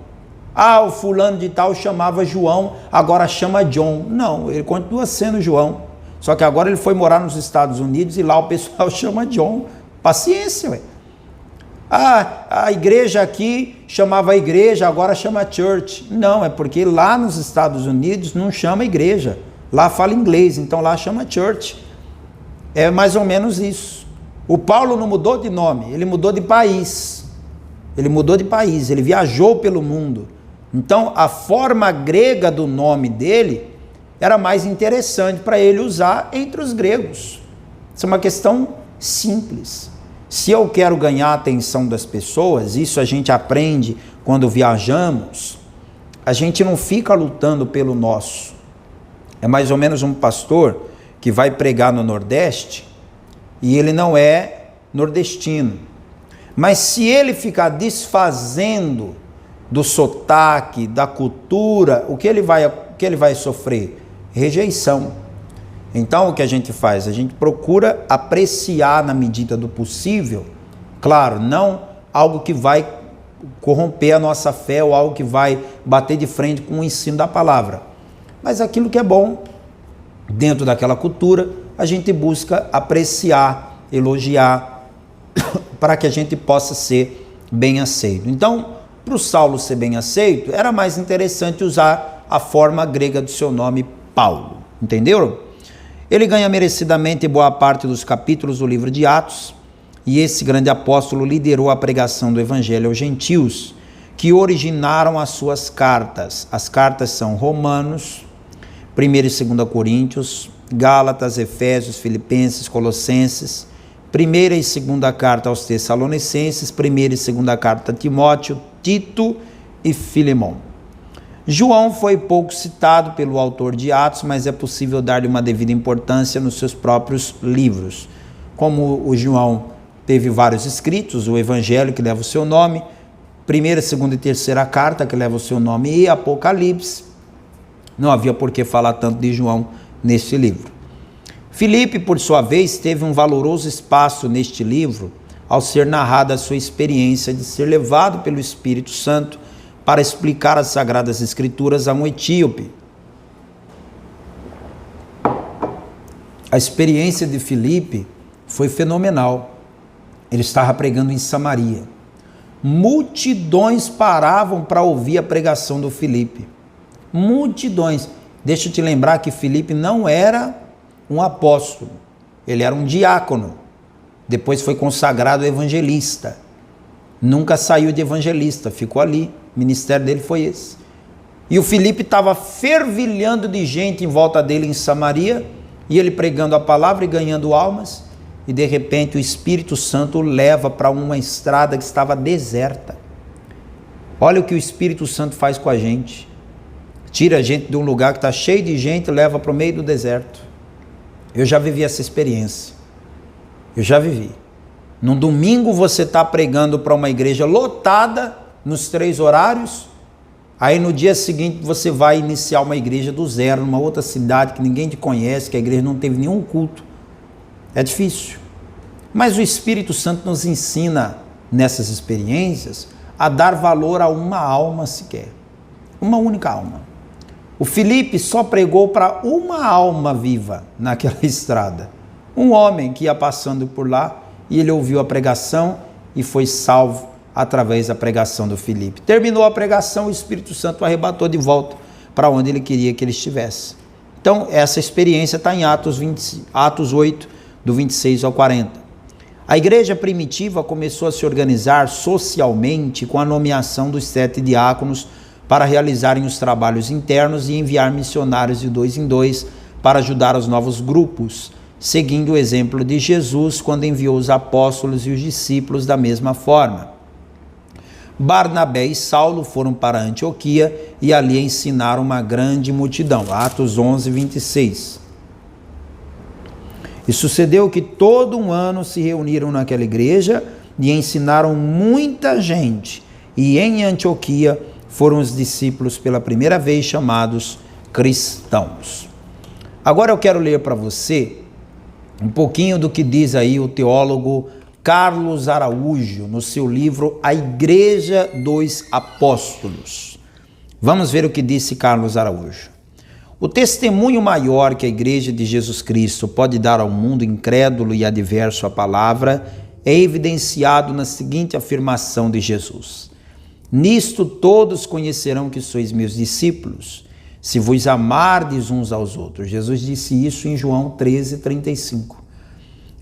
Ah, o fulano de tal chamava João, agora chama John. Não, ele continua sendo João. Só que agora ele foi morar nos Estados Unidos e lá o pessoal chama John. Paciência, ué. Ah, a igreja aqui chamava igreja, agora chama church. Não, é porque lá nos Estados Unidos não chama igreja. Lá fala inglês, então lá chama church. É mais ou menos isso. O Paulo não mudou de nome, ele mudou de país. Ele mudou de país, ele viajou pelo mundo. Então, a forma grega do nome dele era mais interessante para ele usar entre os gregos. Isso é uma questão simples. Se eu quero ganhar a atenção das pessoas, isso a gente aprende quando viajamos, a gente não fica lutando pelo nosso. É mais ou menos um pastor que vai pregar no Nordeste e ele não é nordestino. Mas se ele ficar desfazendo do sotaque, da cultura, o que ele vai sofrer? Rejeição. Então o que a gente faz? A gente procura apreciar na medida do possível, claro, não algo que vai corromper a nossa fé ou algo que vai bater de frente com o ensino da palavra, mas aquilo que é bom dentro daquela cultura, a gente busca apreciar, elogiar, para que a gente possa ser bem aceito. Então, para o Saulo ser bem aceito, era mais interessante usar a forma grega do seu nome, Paulo. Entenderam? Ele ganha merecidamente boa parte dos capítulos do livro de Atos, e esse grande apóstolo liderou a pregação do evangelho aos gentios, que originaram as suas cartas. As cartas são Romanos, 1 e 2 Coríntios, Gálatas, Efésios, Filipenses, Colossenses, 1 e 2 carta aos Tessalonicenses, 1 e 2 carta a Timóteo, Tito e Filemão. João foi pouco citado pelo autor de Atos, mas é possível dar-lhe uma devida importância nos seus próprios livros. Como o João teve vários escritos, o Evangelho, que leva o seu nome, 1ª, 2ª e 3ª carta, que leva o seu nome, e Apocalipse, não havia por que falar tanto de João neste livro. Filipe, por sua vez, teve um valoroso espaço neste livro, ao ser narrada a sua experiência de ser levado pelo Espírito Santo para explicar as Sagradas Escrituras a um etíope. A experiência de Filipe foi fenomenal. Ele estava pregando em Samaria. Multidões paravam para ouvir a pregação do Filipe. Multidões. Deixa eu te lembrar que Filipe não era um apóstolo, ele era um diácono. Depois foi consagrado evangelista. Nunca saiu de evangelista, ficou ali. O ministério dele foi esse. E o Filipe estava fervilhando de gente em volta dele em Samaria, e ele pregando a palavra e ganhando almas, e de repente o Espírito Santo o leva para uma estrada que estava deserta. Olha o que o Espírito Santo faz com a gente. Tira a gente de um lugar que está cheio de gente e leva para o meio do deserto. Eu já vivi essa experiência. Eu já vivi. Num domingo você está pregando para uma igreja lotada nos 3 horários, aí no dia seguinte você vai iniciar uma igreja do zero, numa outra cidade que ninguém te conhece, que a igreja não teve nenhum culto. É difícil. Mas o Espírito Santo nos ensina, nessas experiências, a dar valor a uma alma sequer. Uma única alma. O Filipe só pregou para uma alma viva naquela estrada. Um homem que ia passando por lá e ele ouviu a pregação e foi salvo através da pregação do Filipe. Terminou a pregação, o Espírito Santo o arrebatou de volta para onde ele queria que ele estivesse. Então, essa experiência está em Atos 8, do 26 ao 40. A igreja primitiva começou a se organizar socialmente com a nomeação dos 7 diáconos para realizarem os trabalhos internos e enviar missionários de 2 em 2 para ajudar os novos grupos, seguindo o exemplo de Jesus quando enviou os apóstolos e os discípulos da mesma forma. Barnabé e Saulo foram para Antioquia e ali ensinaram uma grande multidão. Atos 11, 26. E sucedeu que todo um ano se reuniram naquela igreja e ensinaram muita gente. E em Antioquia foram os discípulos pela primeira vez chamados cristãos. Agora eu quero ler para você um pouquinho do que diz aí o teólogo Carlos Araújo, no seu livro A Igreja dos Apóstolos. Vamos ver o que disse Carlos Araújo. O testemunho maior que a Igreja de Jesus Cristo pode dar ao mundo incrédulo e adverso à palavra é evidenciado na seguinte afirmação de Jesus: nisto todos conhecerão que sois meus discípulos, se vos amardes uns aos outros. Jesus disse isso em João 13:35.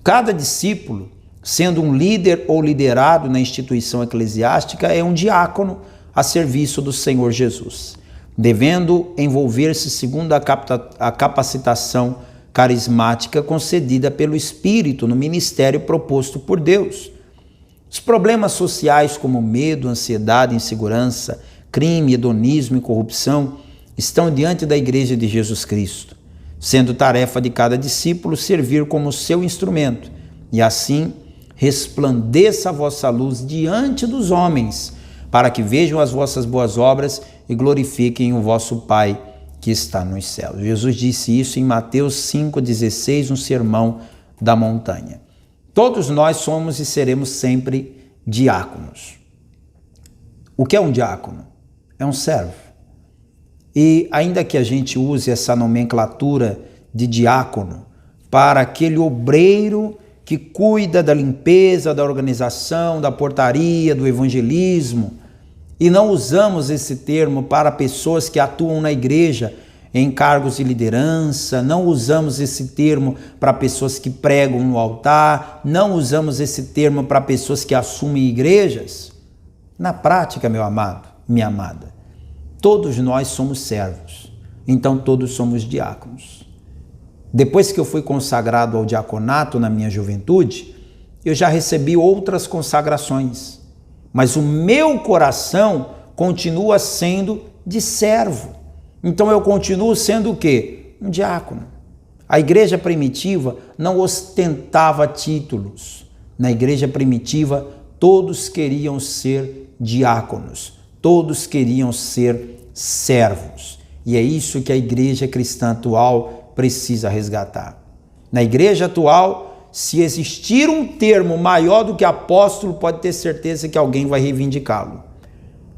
Cada discípulo, sendo um líder ou liderado na instituição eclesiástica, é um diácono a serviço do Senhor Jesus, devendo envolver-se segundo a capacitação carismática concedida pelo Espírito no ministério proposto por Deus. Os problemas sociais como medo, ansiedade, insegurança, crime, hedonismo e corrupção estão diante da Igreja de Jesus Cristo, sendo tarefa de cada discípulo servir como seu instrumento, e assim resplandeça a vossa luz diante dos homens, para que vejam as vossas boas obras e glorifiquem o vosso Pai que está nos céus. Jesus disse isso em Mateus 5,16, no Sermão da Montanha. Todos nós somos e seremos sempre diáconos. O que é um diácono? É um servo. E ainda que a gente use essa nomenclatura de diácono para aquele obreiro que cuida da limpeza, da organização, da portaria, do evangelismo, e não usamos esse termo para pessoas que atuam na igreja em cargos de liderança, não usamos esse termo para pessoas que pregam no altar, não usamos esse termo para pessoas que assumem igrejas. Na prática, meu amado, minha amada, todos nós somos servos, então todos somos diáconos. Depois que eu fui consagrado ao diaconato na minha juventude, eu já recebi outras consagrações, mas o meu coração continua sendo de servo. Então eu continuo sendo o quê? Um diácono. A igreja primitiva não ostentava títulos. Na igreja primitiva, todos queriam ser diáconos, todos queriam ser servos. E é isso que a igreja cristã atual precisa resgatar. Na igreja atual, se existir um termo maior do que apóstolo, pode ter certeza que alguém vai reivindicá-lo.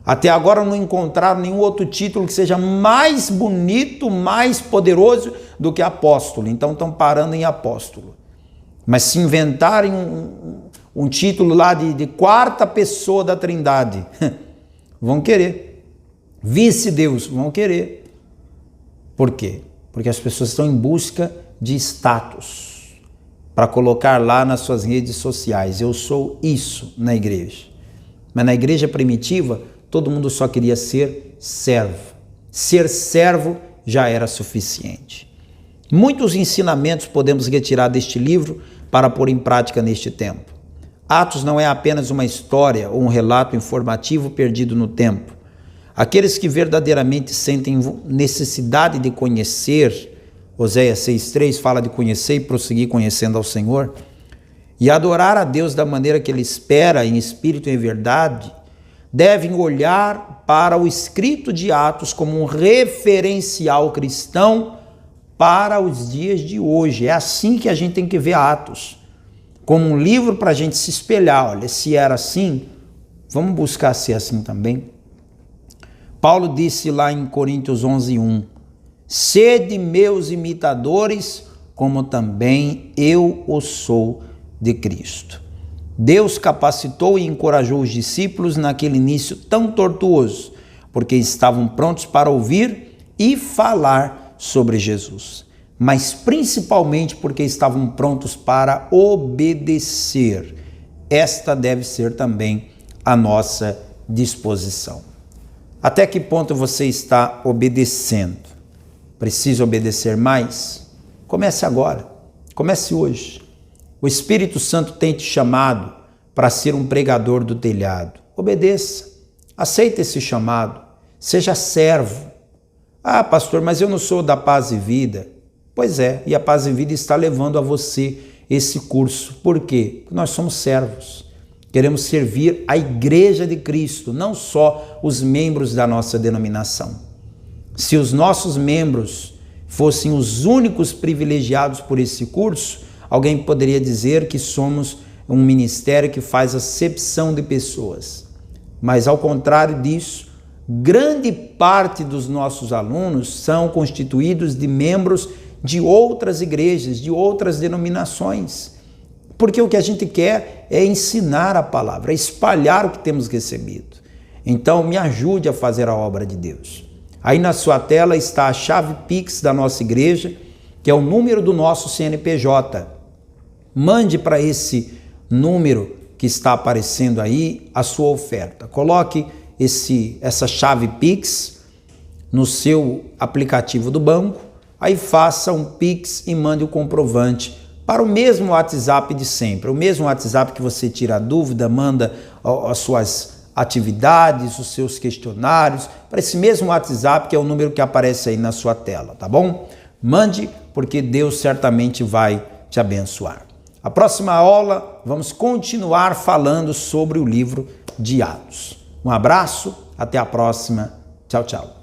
Até agora não encontraram nenhum outro título que seja mais bonito, mais poderoso do que apóstolo. Então estão parando em apóstolo. Mas se inventarem um título lá de quarta pessoa da Trindade, vão querer. Vice-Deus, vão querer. Por quê? Porque as pessoas estão em busca de status para colocar lá nas suas redes sociais. Eu sou isso na igreja. Mas na igreja primitiva, todo mundo só queria ser servo. Ser servo já era suficiente. Muitos ensinamentos podemos retirar deste livro para pôr em prática neste tempo. Atos não é apenas uma história ou um relato informativo perdido no tempo. Aqueles que verdadeiramente sentem necessidade de conhecer, Oséias 6,3 fala de conhecer e prosseguir conhecendo ao Senhor, e adorar a Deus da maneira que Ele espera, em espírito e em verdade, devem olhar para o escrito de Atos como um referencial cristão para os dias de hoje. É assim que a gente tem que ver Atos, como um livro para a gente se espelhar. Olha, se era assim, vamos buscar ser assim também. Paulo disse lá em Coríntios 11:1, sede meus imitadores, como também eu o sou de Cristo. Deus capacitou e encorajou os discípulos naquele início tão tortuoso, porque estavam prontos para ouvir e falar sobre Jesus, mas principalmente porque estavam prontos para obedecer. Esta deve ser também a nossa disposição. Até que ponto você está obedecendo? Precisa obedecer mais? Comece agora, comece hoje. O Espírito Santo tem te chamado para ser um pregador do telhado. Obedeça, aceite esse chamado, seja servo. Ah, pastor, mas eu não sou da Paz e Vida. Pois é, e a Paz e Vida está levando a você esse curso. Por quê? Porque nós somos servos. Queremos servir a Igreja de Cristo, não só os membros da nossa denominação. Se os nossos membros fossem os únicos privilegiados por esse curso, alguém poderia dizer que somos um ministério que faz acepção de pessoas. Mas, ao contrário disso, grande parte dos nossos alunos são constituídos de membros de outras igrejas, de outras denominações. Porque o que a gente quer é ensinar a palavra, é espalhar o que temos recebido. Então, me ajude a fazer a obra de Deus. Aí na sua tela está a chave Pix da nossa igreja, que é o número do nosso CNPJ. Mande para esse número que está aparecendo aí a sua oferta. Coloque essa chave Pix no seu aplicativo do banco, aí faça um Pix e mande o comprovante para o mesmo WhatsApp de sempre, o mesmo WhatsApp que você tira a dúvida, manda as suas atividades, os seus questionários, para esse mesmo WhatsApp que é o número que aparece aí na sua tela, tá bom? Mande, porque Deus certamente vai te abençoar. A próxima aula vamos continuar falando sobre o livro de Atos. Um abraço, até a próxima. Tchau, tchau.